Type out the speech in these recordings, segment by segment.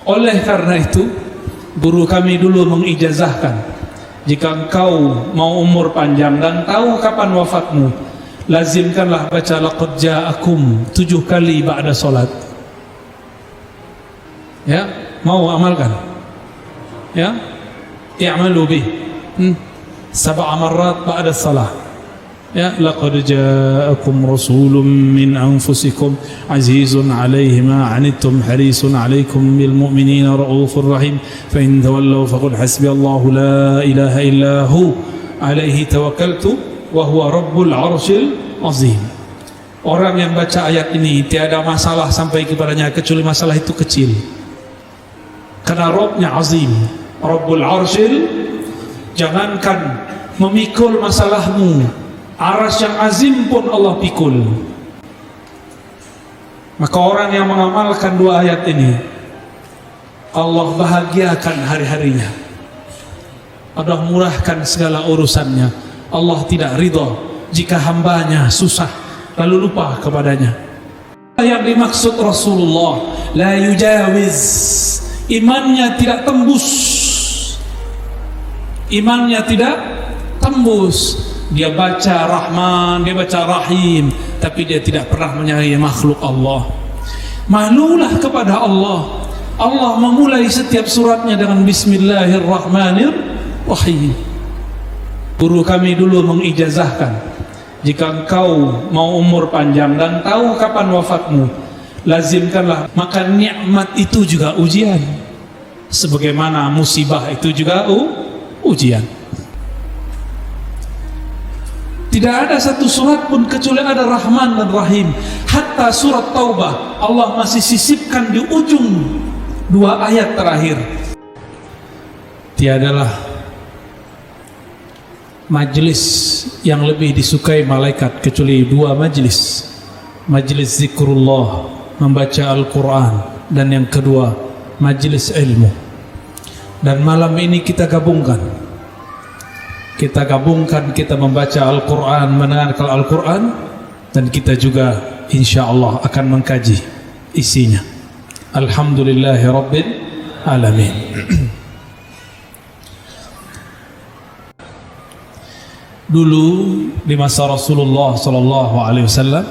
Oleh karena itu, guru kami dulu mengijazahkan, jika engkau mau umur panjang dan tahu kapan wafatmu, lazimkanlah baca laqad ja'akum 7 kali ba'da salat. Ya, mau amalkan? Ya, i'malu bih 7 marrat ba'da salah. Ya, laqad ja'akum rasulun min anfusikum azizun 'alaihi ma 'anittum harisun 'alaikum bil mu'minina raufur rahim fa in tawallaw faqul hasbiyallahu la ilaha illa hu 'alaihi tawakkaltu wa huwa rabbul 'arsyil 'azim. Orang yang baca ayat ini tiada masalah sampai kepadanya kecuali masalah itu kecil. Karena Rabbnya azim, Rabbul 'arsyil, jangankan memikul masalahmu, aras yang azim pun Allah pikul. Maka orang yang mengamalkan 2 ayat ini, Allah bahagiakan hari-harinya, Allah murahkan segala urusannya. Allah tidak ridha jika hambanya susah lalu lupa kepadanya. Yang dimaksud Rasulullah la yujawiz, imannya tidak tembus, imannya tidak tembus. Dia baca Rahman, dia baca Rahim, tapi dia tidak pernah menyayangi makhluk Allah. Malulah kepada Allah. Allah memulai setiap suratnya dengan Bismillahirrahmanirrahim. Guru kami dulu mengijazahkan, jika engkau mau umur panjang dan tahu kapan wafatmu, lazimkanlah. Maka nikmat itu juga ujian, sebagaimana musibah itu juga ujian. Tidak ada satu surat pun kecuali ada Rahman dan Rahim. Hatta surat Taubah Allah masih sisipkan di ujung 2 ayat terakhir. Tiadalah majlis yang lebih disukai malaikat kecuali 2 majlis. Majlis zikrullah, membaca Al-Quran, dan yang kedua majlis ilmu. Dan malam ini kita gabungkan, kita membaca Al-Quran, mendengarkan Al-Quran, dan kita juga insya Allah akan mengkaji isinya. Alhamdulillahi Rabbil Alamin. Dulu di masa Rasulullah SAW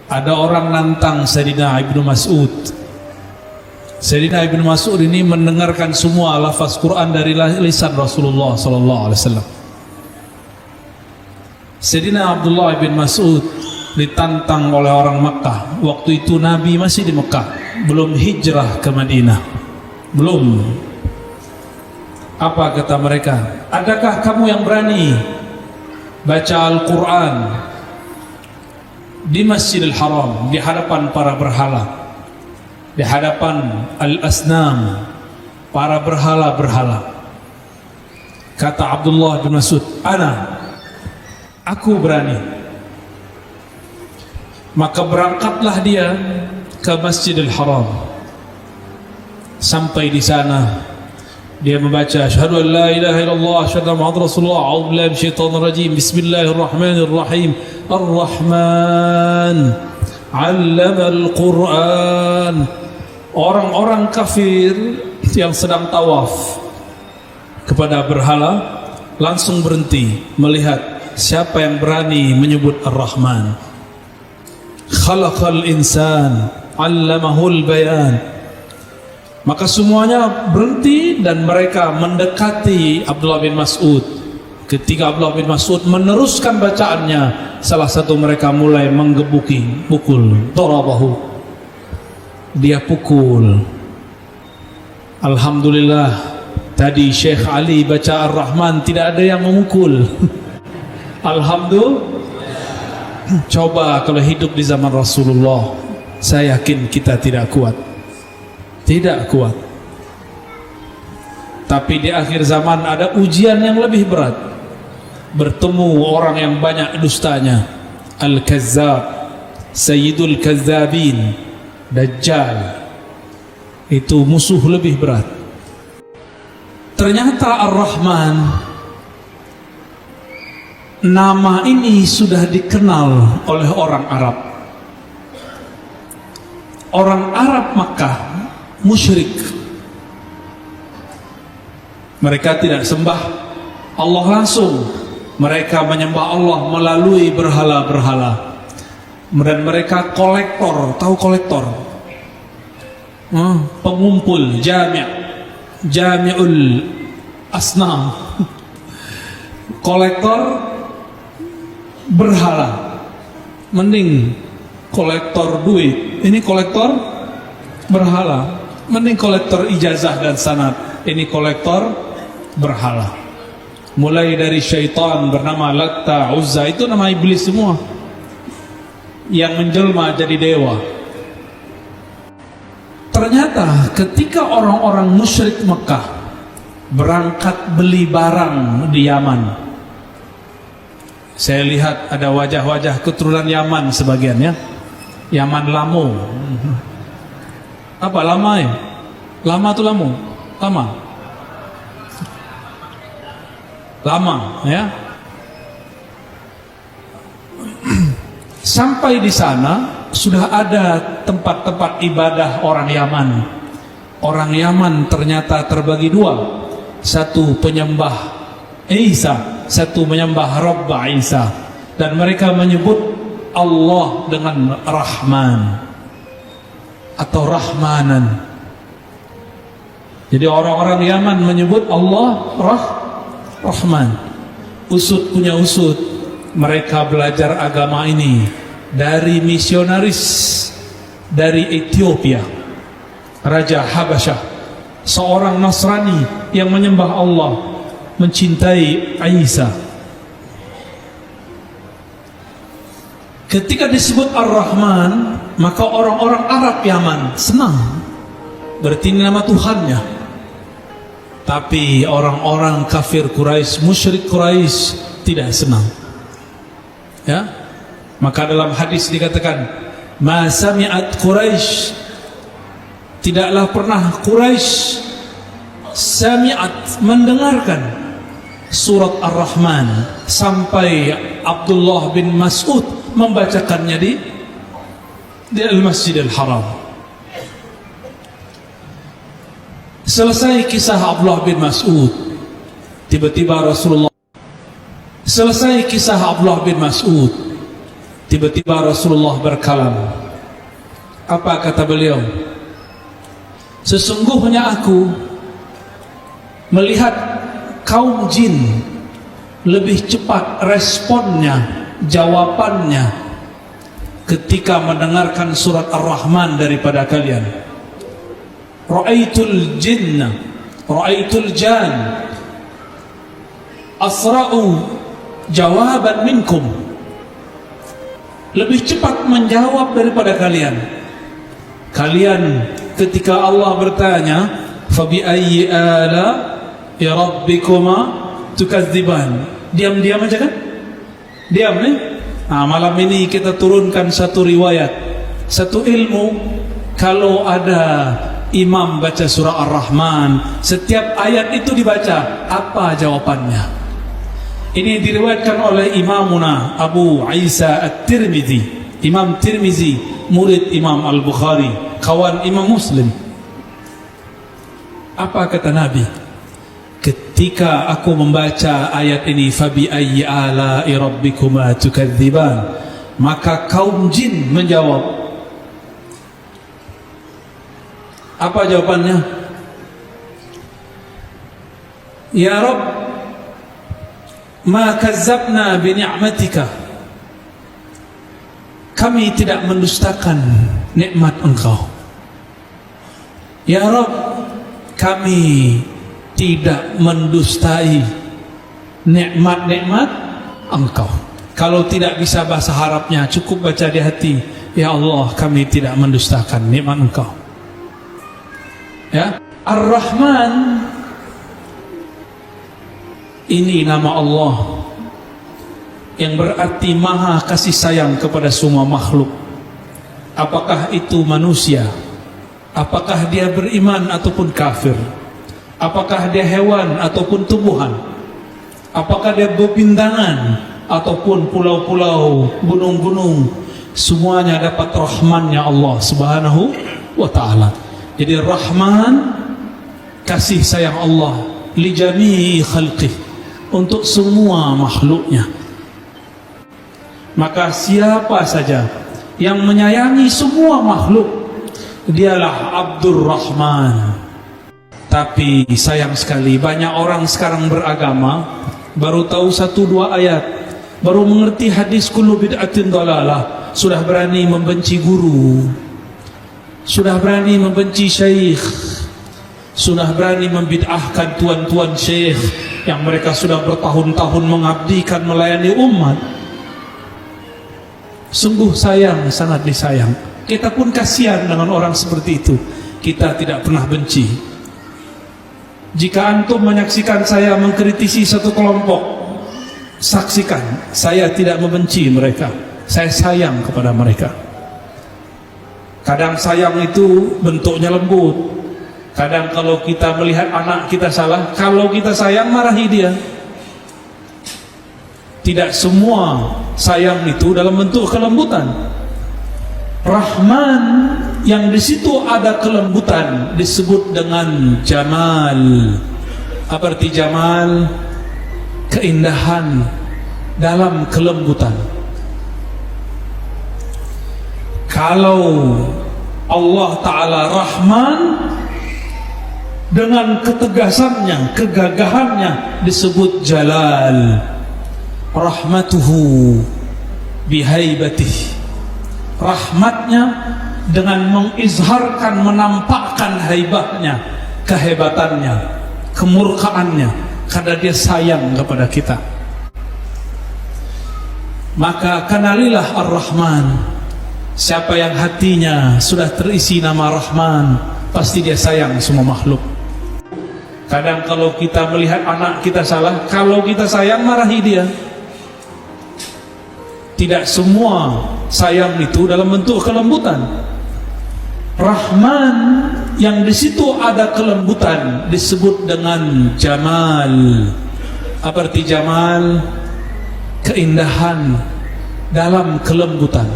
ada orang nantang Sayyidina Ibnu Mas'ud. Sayyidina Ibnu Mas'ud ini mendengarkan semua lafaz Quran dari lisan Rasulullah SAW. Sayyidina Abdullah bin Mas'ud ditantang oleh orang Makkah. Waktu itu Nabi masih di Mekah, belum hijrah ke Madinah, belum. Apa kata mereka? Adakah kamu yang berani baca Al-Quran di Masjidil Haram, di hadapan para berhala, di hadapan al-asnam, para berhala-berhala? Kata Abdullah bin Mas'ud, aku berani. Maka berangkatlah dia ke Masjidil Haram. Sampai di sana dia membaca asyhadu an la ilaha illallah asyhadu anna muhammadar rasulullah a'udzu billahi minasyaitonir rajim bismillahirrahmanirrahim ar-rahman 'allamal Qur'an. Orang-orang kafir yang sedang tawaf kepada berhala langsung berhenti melihat siapa yang berani menyebut Ar-Rahman. Khalaqal insan 'allamahul bayan. Maka semuanya berhenti dan mereka mendekati Abdullah bin Mas'ud. Ketika Abdullah bin Mas'ud meneruskan bacaannya, salah satu mereka mulai menggebuki, pukul, darabahu. Dia pukul. Alhamdulillah, tadi Syekh Ali baca Ar-Rahman tidak ada yang memukul. Alhamdulillah. Coba kalau hidup di zaman Rasulullah, saya yakin kita tidak kuat. Tidak kuat. Tapi di akhir zaman ada ujian yang lebih berat. Bertemu orang yang banyak dustanya, Al-Kazzab, Sayyidul Kazzabin, Dajjal. Itu musuh lebih berat. Ternyata Ar-Rahman, nama ini sudah dikenal oleh orang Arab. Orang Arab Makkah musyrik. Mereka tidak sembah Allah langsung, mereka menyembah Allah melalui berhala-berhala. Dan mereka kolektor, tahu kolektor? Pengumpul, jami'ul asnam. Kolektor berhala. Mending kolektor duit, ini kolektor berhala. Mending kolektor ijazah dan sanad, ini kolektor berhala. Mulai dari syaitan bernama Latta, Uzza, itu nama iblis semua yang menjelma jadi dewa. Ternyata ketika orang-orang musyrik Mekah berangkat beli barang di Yaman, saya lihat ada wajah-wajah keturunan Yaman sebagian, ya. Yaman Lamu. Apa lama ya? Lama tuh Lamu. Lama, ya. Sampai di sana sudah ada tempat-tempat ibadah orang Yaman. Orang Yaman ternyata terbagi dua. Satu penyembah Isa, satu menyembah Rabba Isa. Dan mereka menyebut Allah dengan Rahman atau Rahmanan. Jadi orang-orang Yaman menyebut Allah Rahman. Usut punya usut. Mereka belajar agama ini dari misionaris dari Ethiopia, Raja Habasyah, seorang Nasrani yang menyembah Allah, mencintai Isa. Ketika disebut Ar-Rahman, maka orang-orang Arab Yaman senang, berarti ini nama Tuhannya. Tapi orang-orang kafir Quraisy, musyrik Quraisy tidak senang. Ya, maka dalam hadis dikatakan, ma sami'at Quraisy, tidaklah pernah Quraisy sami'at, mendengarkan surat Ar-Rahman sampai Abdullah bin Mas'ud membacakannya di Al-Masjidil Haram. Selesai kisah Abdullah bin Mas'ud, tiba-tiba Rasulullah berkalam. Apa kata beliau? Sesungguhnya aku melihat kaum jin lebih cepat responnya, jawabannya ketika mendengarkan surat Ar-Rahman daripada kalian. Ra'aitul jan asra'u jawaban minkum, lebih cepat menjawab daripada kalian. Kalian ketika Allah bertanya, fabi ayyi ala rabbikuma tukadziban, diam-diam aja kan? Diam nih. Nah, malam ini kita turunkan satu riwayat, satu ilmu. Kalau ada imam baca surah Ar-Rahman, setiap ayat itu dibaca, apa jawabannya? Ini diriwayatkan oleh Imamuna Abu Isa At-Tirmidzi, Imam Tirmizi, murid Imam Al-Bukhari, kawan Imam Muslim. Apa kata Nabi? Ketika aku membaca ayat ini, fabi ayyi ala'i rabbikuma tukadziban, maka kaum jin menjawab. Apa jawabannya? Ya Rabb, ma kazzabna bi ni'matika, kami tidak mendustakan nikmat Engkau. Ya Rabb, kami tidak mendustai nikmat-nikmat Engkau. Kalau tidak bisa bahasa Arabnya, cukup baca di hati, ya Allah, kami tidak mendustakan nikmat Engkau. Ya, Ar-Rahman ini nama Allah yang berarti maha kasih sayang kepada semua makhluk. Apakah itu manusia, apakah dia beriman ataupun kafir, apakah dia hewan ataupun tumbuhan, apakah dia bebintangan ataupun pulau-pulau, gunung-gunung, semuanya dapat rahmannya Allah Subhanahu wa ta'ala. Jadi Rahman, kasih sayang Allah li jami'i khalqih, untuk semua makhluknya. Maka siapa saja yang menyayangi semua makhluk, dialah Abdur Rahman. Tapi sayang sekali, banyak orang sekarang beragama baru tahu 1-2 ayat, baru mengerti hadis kullu bid'atin dhalalah, sudah berani membenci guru, sudah berani membenci syekh, sudah berani membid'ahkan tuan-tuan syekh yang mereka sudah bertahun-tahun mengabdikan melayani umat. Sungguh sayang, sangat disayang. Kita pun kasihan dengan orang seperti itu. Kita tidak pernah benci. Jika antum menyaksikan saya mengkritisi satu kelompok, saksikan saya tidak membenci mereka, saya sayang kepada mereka. Kadang sayang itu bentuknya lembut. Kadang kalau kita melihat anak kita salah, kalau kita sayang marahi dia. Tidak semua sayang itu dalam bentuk kelembutan. Rahman yang di situ ada kelembutan disebut dengan Jamal. Apa arti Jamal? Keindahan dalam kelembutan. Kalau Allah Ta'ala Rahman, dengan ketegasannya, kegagahannya disebut Jalal. Rahmatuhu bihaibatih, rahmatnya dengan mengizharkan, menampakkan haibahnya, kehebatannya, kemurkaannya, karena dia sayang kepada kita. Maka kenalilah Ar-Rahman. Siapa yang hatinya sudah terisi nama Rahman, pasti dia sayang semua makhluk. Kadang kalau kita melihat anak kita salah, kalau kita sayang marahi dia. Tidak semua sayang itu dalam bentuk kelembutan. Rahman yang di situ ada kelembutan disebut dengan Jamal. Apa arti Jamal? Keindahan dalam kelembutan.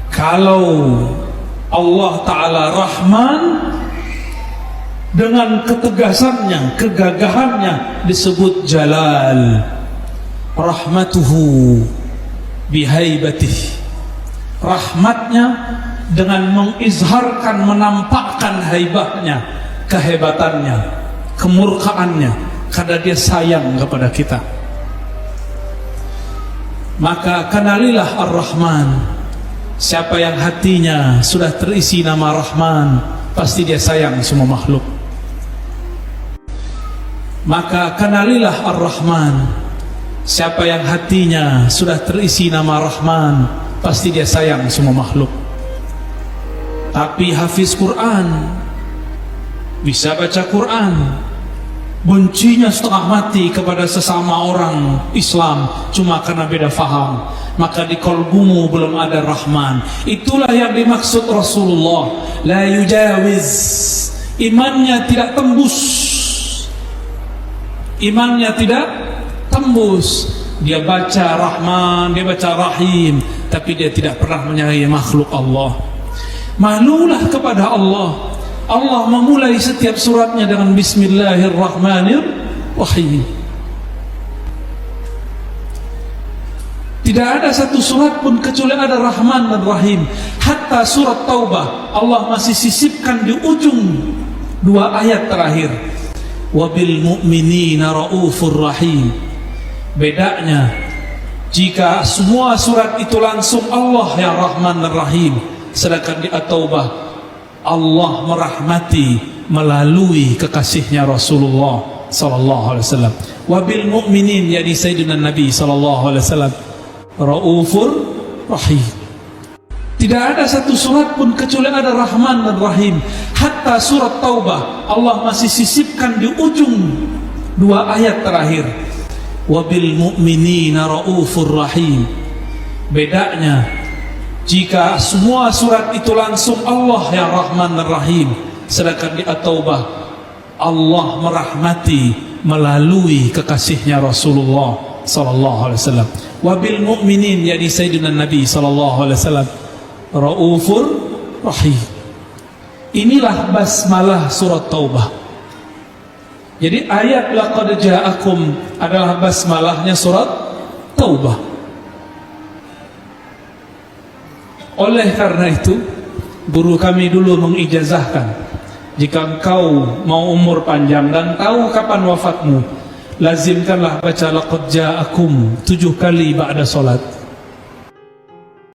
Kalau Allah Ta'ala Rahman, dengan ketegasannya, kegagahannya disebut Jalal. Rahmatuhu bihaibatih, rahmatnya dengan mengizharkan, menampakkan haibahnya, kehebatannya, kemurkaannya, karena dia sayang kepada kita. Maka kenalilah Ar-Rahman. Siapa yang hatinya sudah terisi nama Rahman, pasti dia sayang semua makhluk. Maka kenalilah Ar-Rahman. Siapa yang hatinya sudah terisi nama Rahman, pasti dia sayang semua makhluk. Tapi hafiz Quran, bisa baca Quran, bencinya setengah mati kepada sesama orang Islam cuma karena beda faham, maka di kolbumu belum ada Rahman. Itulah yang dimaksud Rasulullah, la yujawiz, imannya tidak tembus, imannya tidak tembus. Dia baca Rahman, dia baca Rahim, tapi dia tidak pernah menyayangi makhluk Allah. Malulah kepada Allah. Allah memulai setiap suratnya dengan Bismillahirrahmanirrahim. Tidak ada satu surat pun kecuali ada Rahman dan Rahim. Hatta surat Taubah Allah masih sisipkan di ujung 2 ayat terakhir, wabil mu'minina raufur rahim. Bedanya, jika semua surat itu langsung Allah yang Rahman dan Rahim, sedangkan di At-Taubah Allah merahmati melalui kekasihnya Rasulullah sallallahu alaihi wasallam. Wabil mu'minin, yani Sayyidina Nabi sallallahu alaihi wasallam, raufur rahim. Tidak ada satu surat pun kecuali ada Rahman dan Rahim. Hatta surat Taubah Allah masih sisipkan di ujung 2 ayat terakhir, wabil mu'minina raufur rahim. Bedanya, jika semua surat itu langsung Allah yang Rahman dan Rahim, sedangkan di At-Taubah Allah merahmati melalui kekasihnya Rasulullah sallallahu alaihi wasallam. Wabil mu'minin, yani Sayyidina Nabi sallallahu alaihi wasallam, raufur rahim. Inilah basmalah surat Taubah. Jadi ayat laqad ja'akum adalah basmalahnya surat Taubah. Oleh karena itu, guru kami dulu mengijazahkan, jika engkau mau umur panjang dan tahu kapan wafatmu, lazimkanlah baca laqad ja'akum 7 kali ba'da salat.